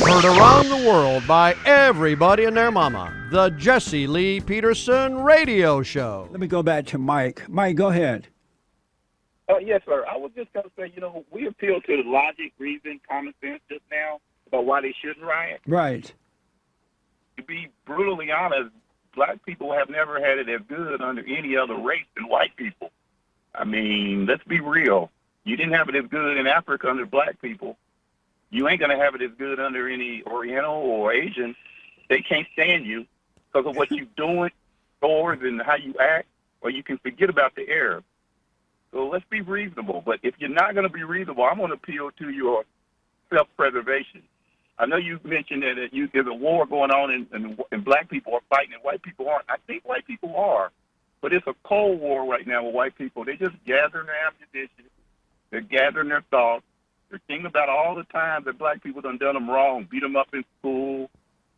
Heard around the world by everybody and their mama. The Jesse Lee Peterson Radio Show. Let me go back to Mike. Mike, go ahead. Yes, sir. I was just going to say, we appeal to logic, reason, common sense just now about why they shouldn't riot. Right. To be brutally honest, black people have never had it as good under any other race than white people. I mean, let's be real. You didn't have it as good in Africa under black people. You ain't going to have it as good under any Oriental or Asian. They can't stand you because of what you're doing, towards and how you act, or you can forget about the Arabs. So let's be reasonable. But if you're not going to be reasonable, I'm going to appeal to your self-preservation. I know you mentioned that there's a war going on and black people are fighting and white people aren't. I think white people are, but it's a cold war right now with white people. They just gathering their ammunition. They're gathering their thoughts. They're thinking about all the times that black people done them wrong, beat them up in school,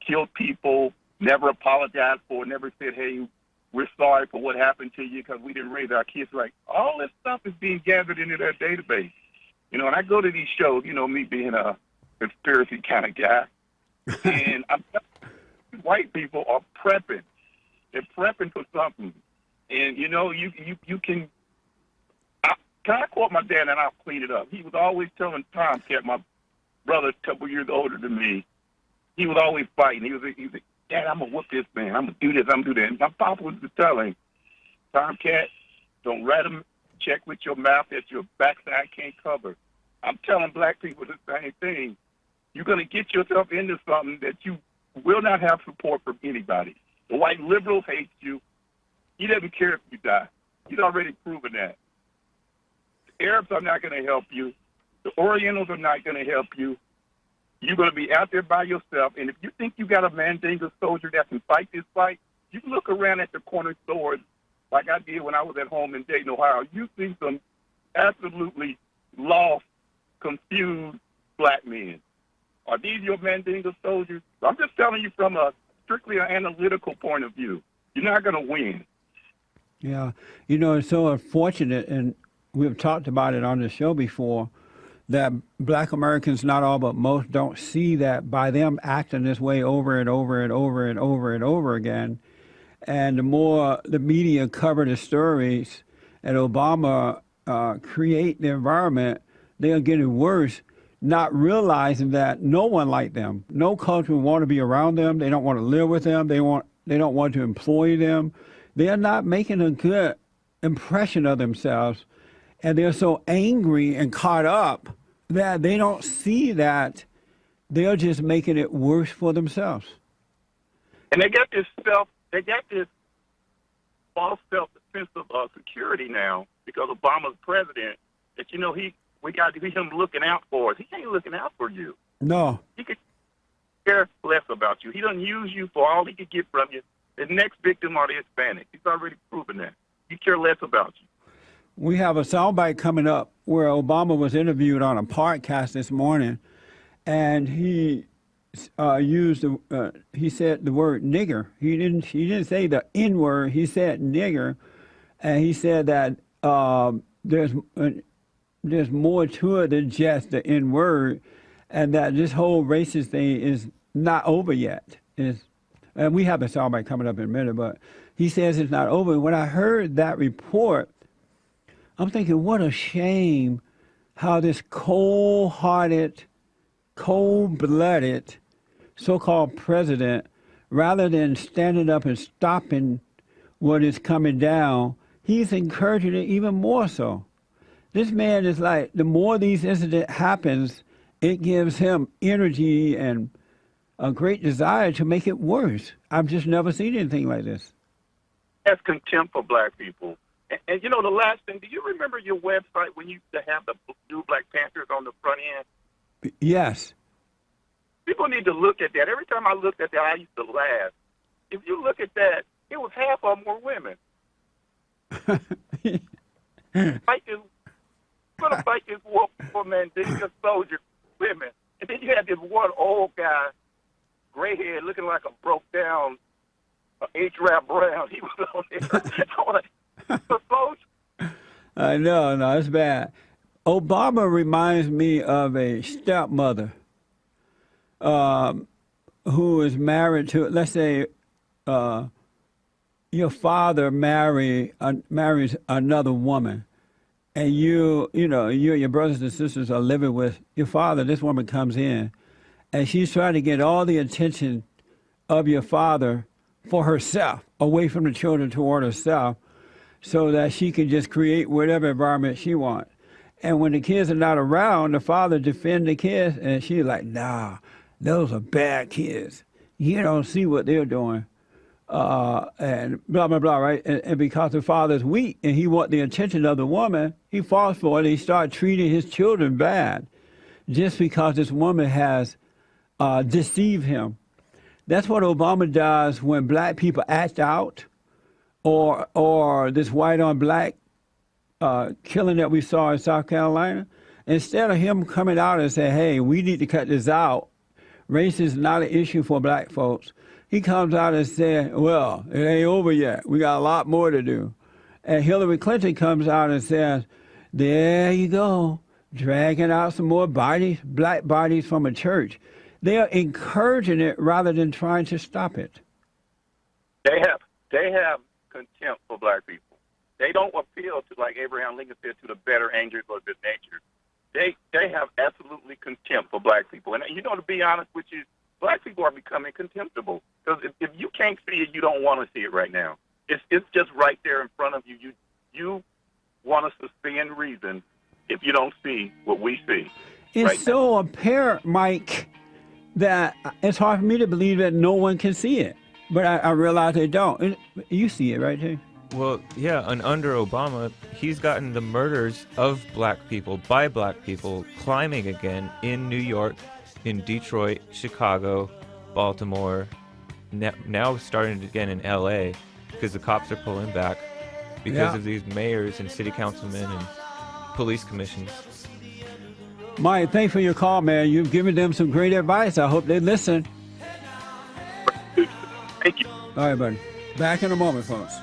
killed people, never apologized for it, never said, hey, we're sorry for what happened to you because we didn't raise our kids right. All this stuff is being gathered into their database. And I go to these shows, me being a conspiracy kind of guy, and white people are prepping. They're prepping for something. And, you can I quote my dad and I'll clean it up? He was always telling Tomcat, my brother, a couple years older than me, he was always fighting. He was like, Dad, I'm going to whoop this man. I'm going to do this. I'm going to do that. And my papa was to tell him, Tomcat, don't write him, check with your mouth that your backside can't cover. I'm telling black people the same thing. You're going to get yourself into something that you will not have support from anybody. The white liberals hate you. He doesn't care if you die. He's already proven that. The Arabs are not going to help you. The Orientals are not going to help you. You're going to be out there by yourself. And if you think you got a Mandingo soldier that can fight this fight, you can look around at the corner stores like I did when I was at home in Dayton, Ohio. You see some absolutely lost, confused black men. Are these your Mandingo soldiers? I'm just telling you from a strictly an analytical point of view. You're not going to win. Yeah. It's so unfortunate, and we've talked about it on the show before, that black Americans, not all but most, don't see that by them acting this way over and over and over and over and over again. And the more the media cover the stories and Obama create the environment, they're getting worse, not realizing that no one like them. No culture would want to be around them. They don't want to live with them. They don't want to employ them. They're not making a good impression of themselves. And they're so angry and caught up that they don't see that they're just making it worse for themselves. And they got this false self-defense of security now because Obama's president. That we got to be him looking out for us. He ain't looking out for you. No. He could care less about you. He doesn't use you for all he could get from you. The next victim are the Hispanics. He's already proven that. He care less about you. We have a soundbite coming up where Obama was interviewed on a podcast this morning, and he he said the word nigger. He didn't say the N word. He said nigger, and he said that there's more to it than just the N word, and that this whole racist thing is not over yet. And we have a soundbite coming up in a minute, but he says it's not over. When I heard that report, I'm thinking, what a shame how this cold-hearted, cold-blooded so-called president, rather than standing up and stopping what is coming down, he's encouraging it even more so. This man is like, the more these incidents happens, it gives him energy and a great desire to make it worse. I've just never seen anything like this. That's contempt for black people. And the last thing, do you remember your website when you used to have the new Black Panthers on the front end? Yes. People need to look at that. Every time I looked at that, I used to laugh. If you look at that, it was half of them were women. Going to fight this war for Mandingo soldier women. And then you had this one old guy, gray hair, looking like a broke down H-Rap Brown. He was on there. No, it's bad. Obama reminds me of a stepmother. who is married to, let's say, your father marries another woman, and you and your brothers and sisters are living with your father. This woman comes in, and she's trying to get all the attention of your father for herself, away from the children toward herself, so that she can just create whatever environment she wants. And when the kids are not around, the father defends the kids, and she's like, nah, those are bad kids. You don't see what they're doing. And blah, blah, blah, right? And because the father's weak and he wants the attention of the woman, he falls for it. He starts treating his children bad just because this woman has deceived him. That's what Obama does when black people act out, or this white on black killing that we saw in South Carolina. Instead of him coming out and saying, hey, we need to cut this out, race is not an issue for black folks, he comes out and says, well, it ain't over yet. We got a lot more to do. And Hillary Clinton comes out and says, there you go, dragging out some more bodies, black bodies from a church. They are encouraging it rather than trying to stop it. They have contempt for black people. They don't appeal to, like Abraham Lincoln said, to the better angels of this nature. They have absolutely contempt for black people. And to be honest with you, black people are becoming contemptible. Because if you can't see it, you don't want to see it right now. It's just right there in front of you. You want us to suspend reason if you don't see what we see. It's right so now. apparent, Mike, that it's hard for me to believe that no one can see it. But I realize they don't. You see it, right, Jay? Well, yeah, and under Obama, he's gotten the murders of black people by black people climbing again in New York, in Detroit, Chicago, Baltimore, now starting again in L.A. because the cops are pulling back because of these mayors and city councilmen and police commissions. Mike, thanks for your call, man. You've given them some great advice. I hope they listen. Thank you. All right, buddy. Back in a moment, folks.